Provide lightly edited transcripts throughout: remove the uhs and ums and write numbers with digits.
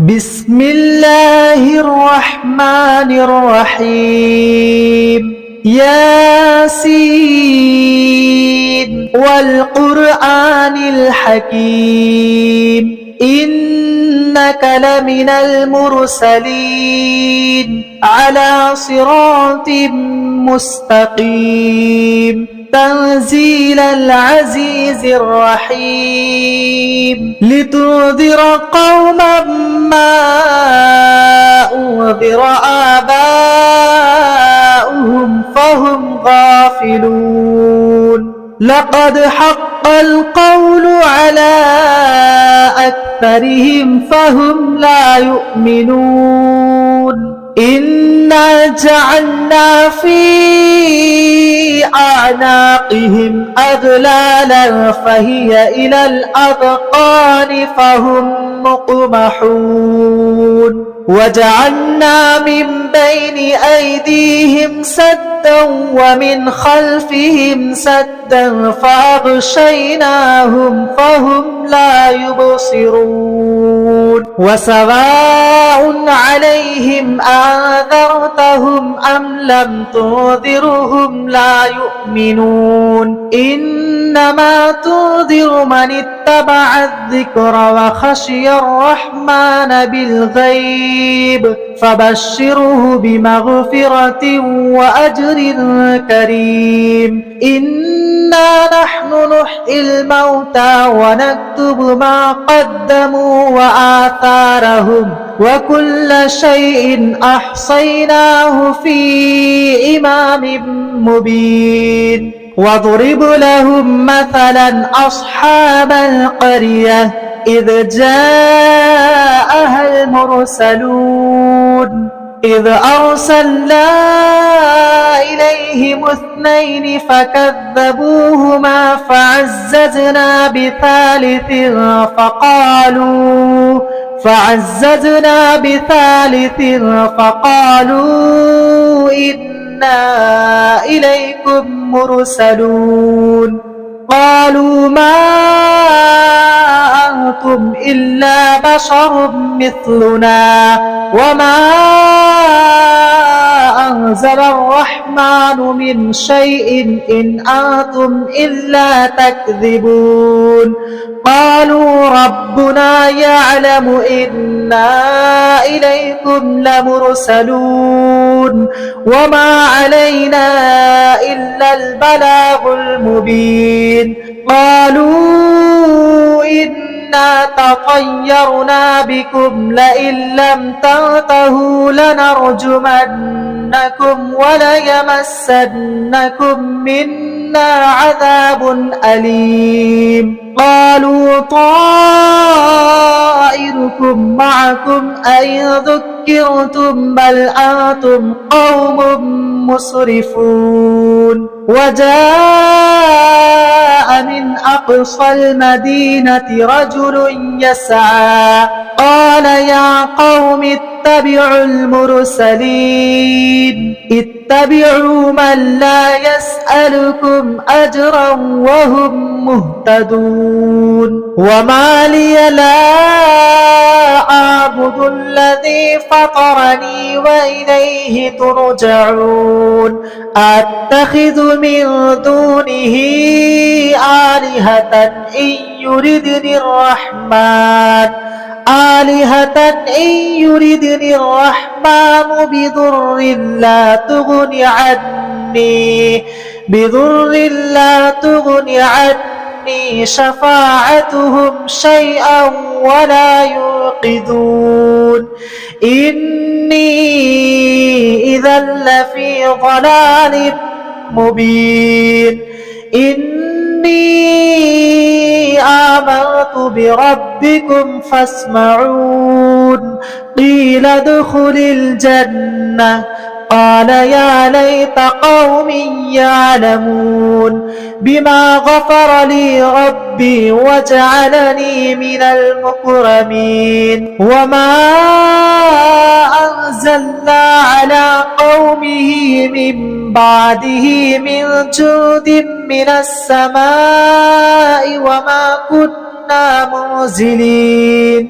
بسم الله الرحمن الرحيم ياسين والقرآن الحكيم إنك لمن المرسلين على صراط مستقيم تنزيل العزيز الرحيم لتنذر قوما ما أنذر آباؤهم فهم غافلون لقد حق القول على أكثرهم فهم لا يؤمنون إنا جعلنا في أعناقهم أغلالا فهي إلى الأذقان فهم مقمحون وجعلنا من بين أيديهم سدا ومن خلفهم سدا فأغشيناهم فهم لا يبصرون وسواء عليهم أنذرتهم أم لم تنذرهم لا يؤمنون إنما تنذر من اتبع الذكر وخشي الرحمن بالغيب فبشره بمغفرة وأجر كريم إنا نحن نحيي الموتى ونكتب ما قدموا وآثارهم وكل شيء أحصيناه في إمام مبين واضرب لهم مثلا أصحاب القرية إذ جاءها المرسلون إذ أرسلنا إليهم اثنين فكذبوهما فعززنا بثالث فقالوا إنا إليكم مرسلون قالوا ما أنتم إلا بشر مثلنا وما أنزل الرحمن من شيء إن أنتم إلا تكذبون قالوا ربنا يعلم إنا إليكم لمرسلون وما علينا إلا البلاغ المبين قالوا إنا تطيرنا بكم لئن لم تنتهوا لنرجمنكم وليمسنكم منا عذاب أليم قالوا طائركم معكم أئن ذكرتم بل أنتم قوم مسرفون وجاء من أقصى المدينة رجل يسعى قال يا قوم اتبعوا المرسلين اتبعوا من لا يسألكم أجرا وهم مهتدون وما لي لا أعبد الذي فطرني وإليه ترجعون أتخذ من دونه آلهة إن يردني الرحمن بضر لا تغني عني شفاعتهم شيئا ولا ينقذون إني إذا لفي ضلال مبين إني آمنت بربكم فاسمعون قيل ادخل الجنة قال يا ليت قومي يعلمون بما غفر لي ربي وجعلني من المكرمين وما أنزلنا على قومه من بعده من جود من السماء وما كنا منزلين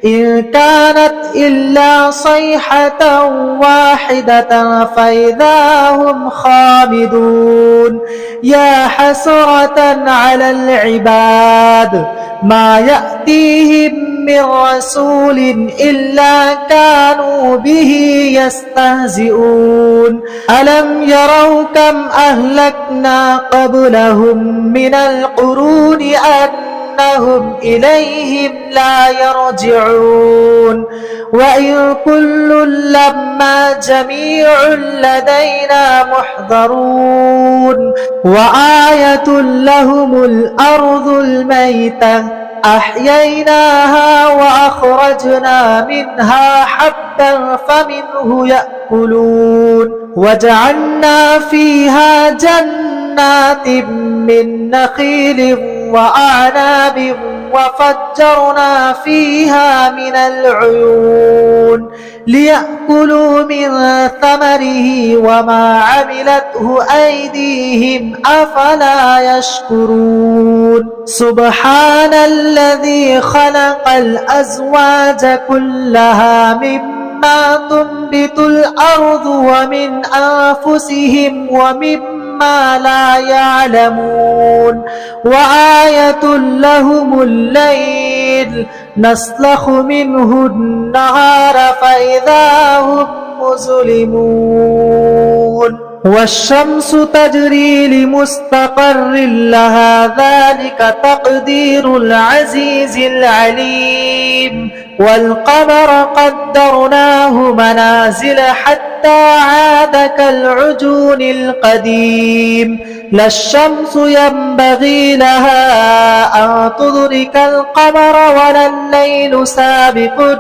إن كانت إلا صيحة واحدة فإذا هم خامدون يا حسرة على العباد ما يأتيهم من رسول إلا كانوا به يستهزئون ألم يروا كم أهلكنا قبلهم من القرون أنهم إليهم لا يرجعون وإن كل لما جميع لدينا محضرون وآية لهم الأرض الميتة أحييناها وأخرجنا منها حبا فمنه يأكلون وجعلنا فيها جنات من نخيل وأعناب وفجرنا فيها من العيون ليأكلوا من ثمره وما عملته أيديهم أفلا يشكرون سبحان الذي خلق الأزواج كلها مما تنبت الأرض ومن أنفسهم ومما لا يعلمون وآية لهم الليل نسلخ منه النهار فإذا هم مظلمون والشمس تجري لمستقر لها ذلك تقدير العزيز العليم والقمر قدرناه منازل حتى عاد كالعجون القديم لا الشمس ينبغي لها أن تدرك القمر ولا الليل سابق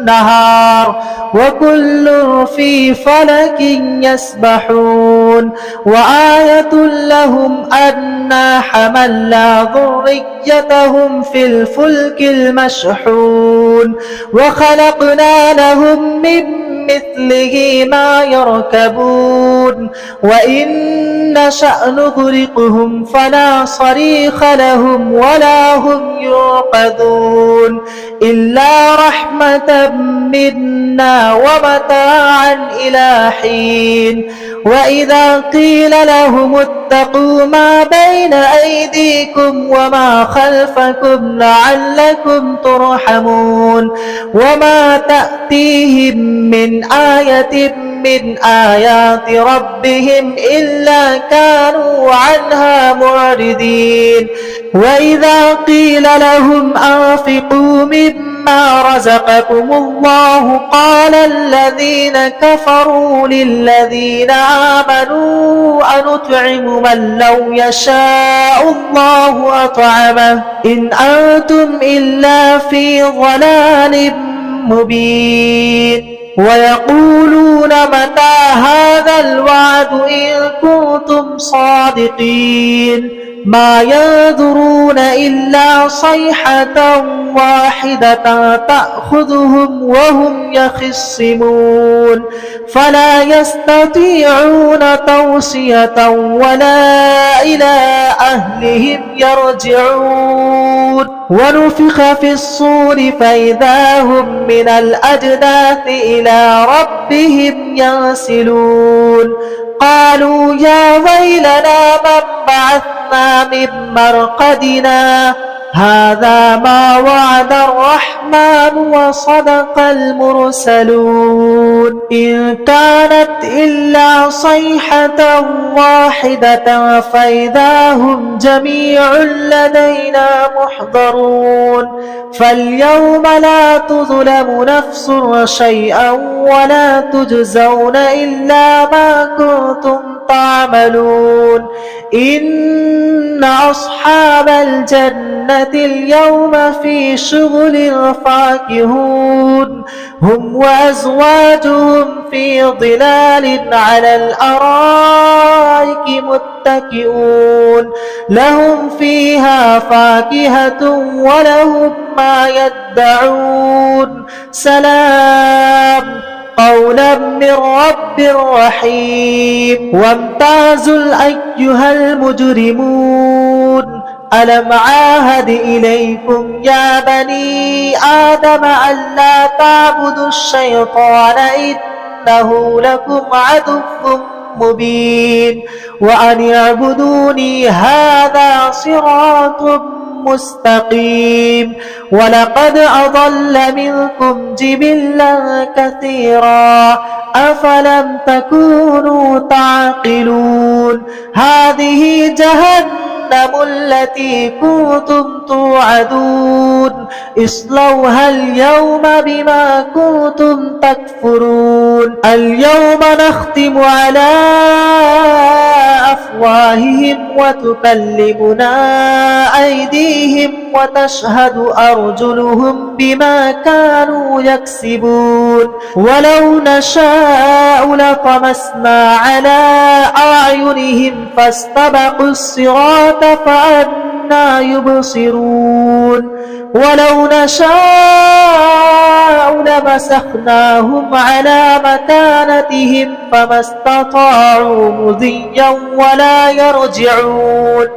النهار وكل في فلك يسبحون وآية لهم أنا حملنا ذريتهم في الفلك المشحون وخلقنا لهم من مثله ما يركبون وإن نشأ نغرقهم فلا صريخ لهم ولا هم ينقذون إلا رحمة منا ومتاعا إلى حين وإذا قيل لهم اتقوا ما بين أيديكم وما خلفكم لعلكم ترحمون وما تأتيهم من آية من آيات ربهم إلا كانوا عنها معرضين وإذا قيل لهم أنفقوا مما رزقكم الله قال الذين كفروا للذين آمنوا أنطعم من لو يشاء الله أطعمه إن أنتم إلا في ضلال مبين ويقولون متى هذا الوعد إن كنتم صادقين ما ينظرون إلا صيحة واحدة تأخذهم وهم يخصمون فلا يستطيعون توصية ولا إلى أهلهم يرجعون ونفخ في الصور فإذا هم من الأجداث إلى ربهم ينسلون قالوا يا ويلنا من بعثنا من مرقدنا هذا ما وعد الرحمن وصدق المرسلون إن كانت إلا صيحة واحدة فإذا هم جميع لدينا محضرون فاليوم لا تظلم نفس شيئا ولا تجزون إلا ما كنتم تعملون إن أصحاب الجنة اليوم في شغل فاكهون هم وأزواجهم في ظلال على الأرائك متكئون لهم فيها فاكهة ولهم ما يدعون سلام قولا من رب رحيم وامتازوا أيها المجرمون ألم عاهد إليكم يا بني آدم ألا تعبدوا الشيطان إنه لكم عدو مبين وأن اعبدوني هذا صراط مستقيم ولقد أضل منكم جبلا كثيرا أفلم تكونوا تعقلون هذه جهنم التي كنتم توعدون اصلوها اليوم بما كنتم تكفرون اليوم نختم على أفواههم وتكلمنا أيديهم وتشهد أرجلهم بما كانوا يكسبون ولو نشاء لطمسنا على أعينهم فاستبقوا الصراط فأنى يبصرون ولو نشاء لمسخناهم على مكانتهم فما استطاعوا مضيا ولا يرجعون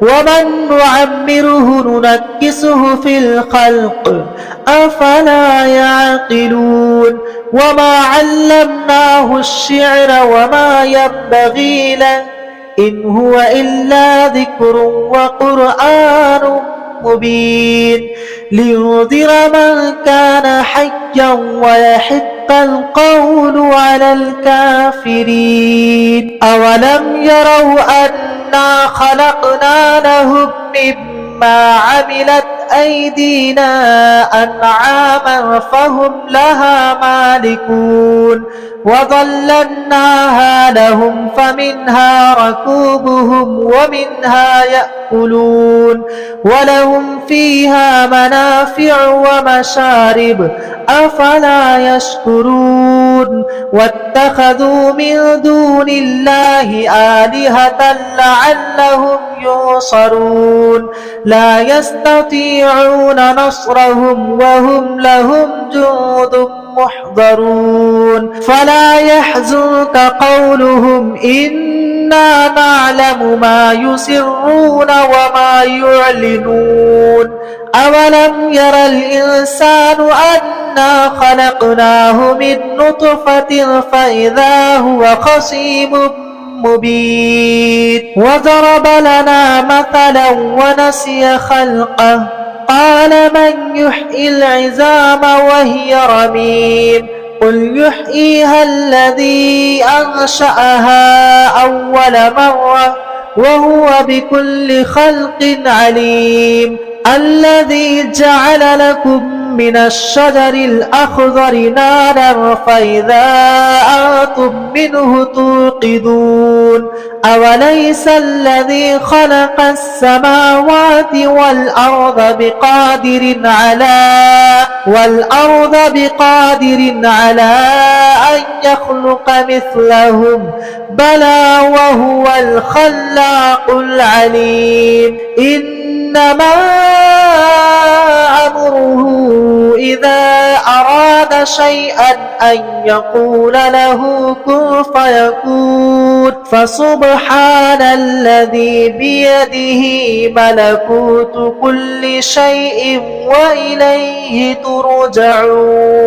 ومن نعمره ننكسه في الخلق أفلا يعقلون وما علمناه الشعر وما ينبغي له إن هو إلا ذكر وقرآن مبين لينذر من كان حيا ويحق القول على الكافرين أولم يروا أنا خلقنا لهم مما عملت أيدينا أنعاما فهم لها مالكون وظللناها لهم فمنها ركوبهم ومنها يأكلون ولهم فيها منافع ومشارب أفلا يشكرون واتخذوا من دون الله آلهة لعلهم ينصرون لا يستطيعون نصرهم وهم لهم جند محضرون فلا يحزنك قولهم إنا نعلم ما يسرون وما يعلنون أولم ير الإنسان أنا خلقناه من نطفة فإذا هو خصيم مبين وضرب لنا مثلا ونسي خلقه قال من يحيي العظام وهي رميم قل يحييها الذي أنشأها أول مرة وهو بكل خلق عليم الذي جعل لكم من الشجر الأخضر نارا فإذا أنتم منه توقدون أوليس الذي خلق السماوات والأرض بقادر على أن يخلق مثلهم بلى وهو الخلاق العليم إنما أمره إذا أراد شيئا أن يقول له كن فيكون فسبحان الذي بيده ملكوت كل شيء وإليه ترجعون